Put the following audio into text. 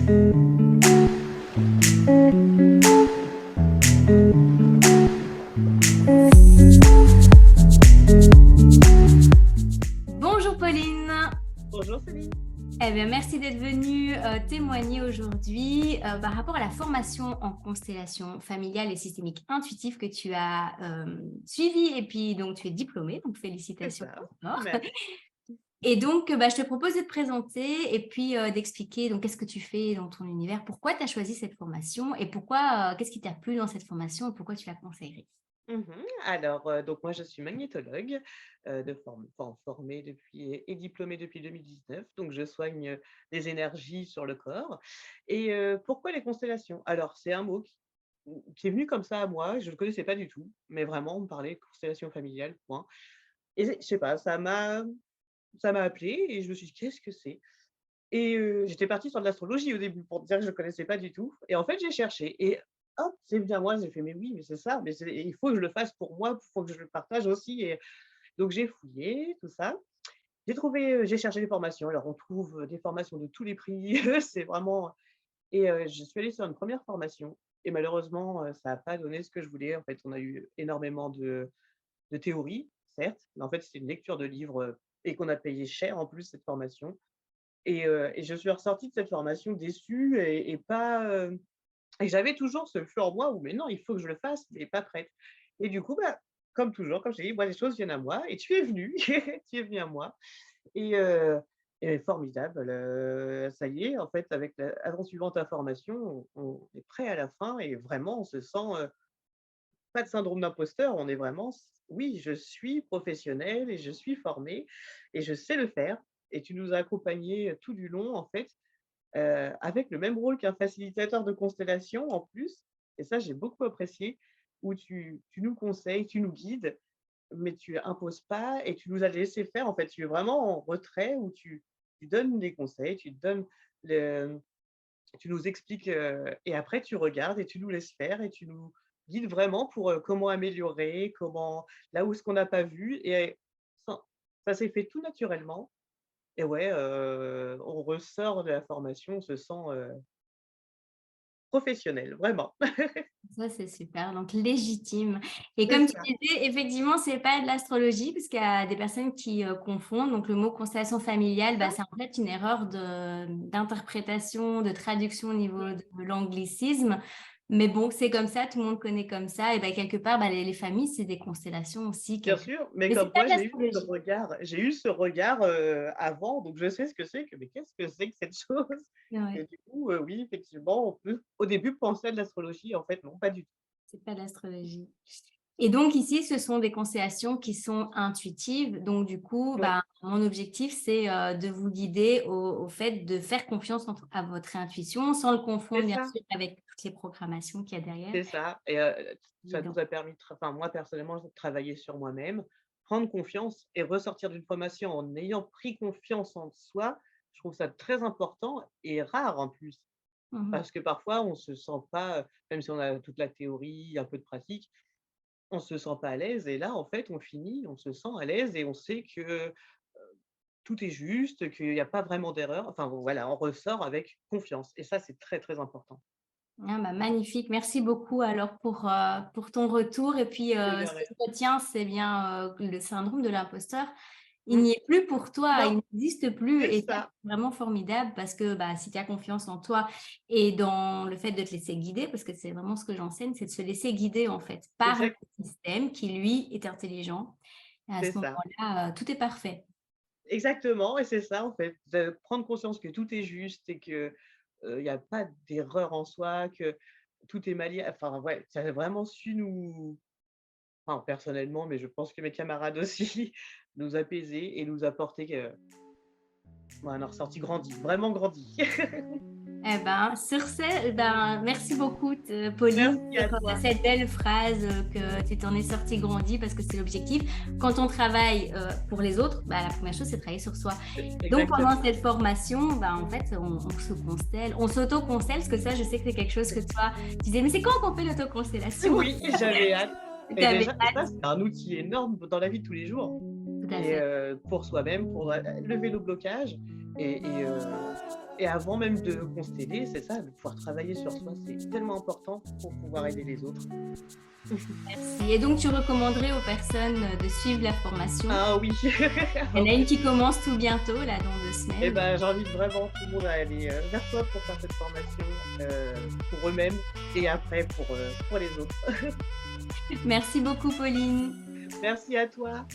Bonjour Pauline. Bonjour Céline. Eh bien, merci d'être venue témoigner aujourd'hui par rapport à la formation en constellation familiale et systémique intuitive que tu as suivie et puis donc tu es diplômée, donc C'est félicitations ça. encore. Merci. Et donc, je te propose de te présenter et puis d'expliquer donc qu'est-ce que tu fais dans ton univers, pourquoi tu as choisi cette formation et pourquoi, qu'est-ce qui t'a plu dans cette formation et pourquoi tu la conseillerais. Alors, donc moi je suis magnétologue, formée depuis et diplômée depuis 2019. Donc je soigne, les énergies sur le corps et pourquoi les constellations? Alors c'est un mot qui est venu comme ça à moi, je ne le connaissais pas du tout, mais vraiment on me parlait de constellation familiale, point et je sais pas, ça m'a appelée et je me suis dit: «Qu'est-ce que c'est?» Et j'étais partie sur de l'astrologie au début pour te dire que je ne connaissais pas du tout et en fait, j'ai cherché et hop, c'est venu à moi, j'ai fait: «Mais oui, mais c'est ça, mais il faut que je le fasse pour moi, il faut que je le partage aussi» et donc j'ai fouillé tout ça. J'ai cherché des formations, alors on trouve, des formations de tous les prix, c'est vraiment et je suis allée sur une première formation et malheureusement, ça a pas donné ce que je voulais. En fait, on a eu énormément de théorie, certes, mais en fait, c'était une lecture de livres, et qu'on a payé cher en plus cette formation et je suis ressortie de cette formation déçue et pas, et j'avais toujours ce feu en moi où: «Mais non, il faut que je le fasse», mais pas prête et du coup, comme toujours, comme je t'ai dit, moi, les choses viennent à moi et tu es venu, tu es venu à moi et formidable, ça y est, en fait, en suivant ta formation, on est prêt à la fin et vraiment, on se sent, pas de syndrome d'imposteur, on est vraiment oui, je suis professionnelle et je suis formée et je sais le faire et tu nous as accompagnés, tout du long, en fait, avec le même rôle qu'un facilitateur de constellation en plus et ça, j'ai beaucoup apprécié, où tu nous conseilles, tu nous guides, mais tu imposes pas et tu nous as laissé faire. En fait, tu es vraiment en retrait où tu donnes des conseils, le tu nous expliques, et après tu regardes et tu nous laisses faire et tu nous guides vraiment pour, comment améliorer, là où ce qu'on n'a pas vu et ça s'est fait tout naturellement et ouais, on ressort de la formation, on se sent, professionnel, vraiment. Ça, c'est super, donc légitime. Et C'est comme tu ça. disais, effectivement, c'est pas de l'astrologie parce qu'il y a des personnes qui, confondent. Donc le mot constellation familiale, Ça c'est en fait une erreur d'interprétation, de traduction au niveau mmh, de l'anglicisme. Mais bon, c'est comme ça, tout le monde connaît comme ça et quelque part, les familles, c'est des constellations aussi bien quelque sûr, mais mais c'est comme pas quoi de l'astrologie. j'ai eu ce regard, avant, donc je sais ce que c'est mais qu'est-ce que c'est que cette chose? Et Ouais, du coup, oui, effectivement, on peut au début penser à de l'astrologie, en fait, non, pas du tout. c'est pas de l'astrologie. Et donc ici, ce sont des constellations qui sont intuitives. Donc du coup, Oui. mon objectif, c'est, de vous guider au fait de faire confiance à votre intuition, sans le C'est confondre bien ça. sûr avec toutes les programmations qu'il y a derrière. C'est ça et ça Évident. nous a permis moi personnellement, de travailler sur moi-même, prendre confiance et ressortir d'une formation en ayant pris confiance en soi. Je trouve ça très important et rare en plus. Mmh. Parce que parfois on se sent pas, même si on a toute la théorie, un peu de pratique, on se sent pas à l'aise et là en fait on se sent à l'aise et on sait que tout est juste, qu'il y a pas vraiment d'erreur. Enfin bon, voilà, on ressort avec confiance et ça c'est très, très important. Ah magnifique. Merci beaucoup alors pour ton retour et puis, Et de ce que rien. je retiens, c'est bien, le syndrome de l'imposteur. Il Mmh. n'y est plus pour toi, Non, il n'existe plus c'est et ça, ça, c'est vraiment formidable parce que, si tu as confiance en toi et dans le fait de te laisser guider, parce que c'est vraiment ce que j'enseigne, c'est de se laisser guider, en fait, par le exact système qui, lui, est intelligent et à c'est ce ça. moment-là, tout est parfait. Exactement et c'est ça en fait, de prendre conscience que tout est juste et que, il y a pas d'erreur en soi, que tout est malléable. Enfin ouais, ça a vraiment su enfin personnellement, mais je pense que mes camarades aussi, nous apaiser et nous apporter, on en est ressorti grandi, vraiment grandi. Eh ben, sur ce, merci beaucoup, Pauline, Merci pour à toi. cette belle phrase que tu t'en es sortie grandie parce que c'est l'objectif. Quand on travaille pour les autres, la première chose, c'est de travailler sur soi. Donc, Exactement. pendant cette formation, en fait, on se constelle, on s'auto-constelle, parce que ça, je sais que c'est quelque chose que toi, tu disais, mais c'est quand qu'on fait l'autoconstellation? Oui, j'avais hâte Tu et avais déjà ça, hâte, c'est un outil énorme dans la vie de tous les jours tout à et fait. pour soi-même, pour, lever nos blocages et Et avant même de consteller, c'est ça, de pouvoir travailler sur soi, c'est tellement important pour pouvoir aider les autres. Merci. Et donc, tu recommanderais aux personnes de suivre la formation? Ah oui! Il y en a une qui commence tout bientôt, là, dans 2 Et semaines. ben, j'invite vraiment tout le monde à aller, vers toi pour faire cette formation, pour eux-mêmes et après pour les autres. Merci beaucoup, Pauline. Merci à toi.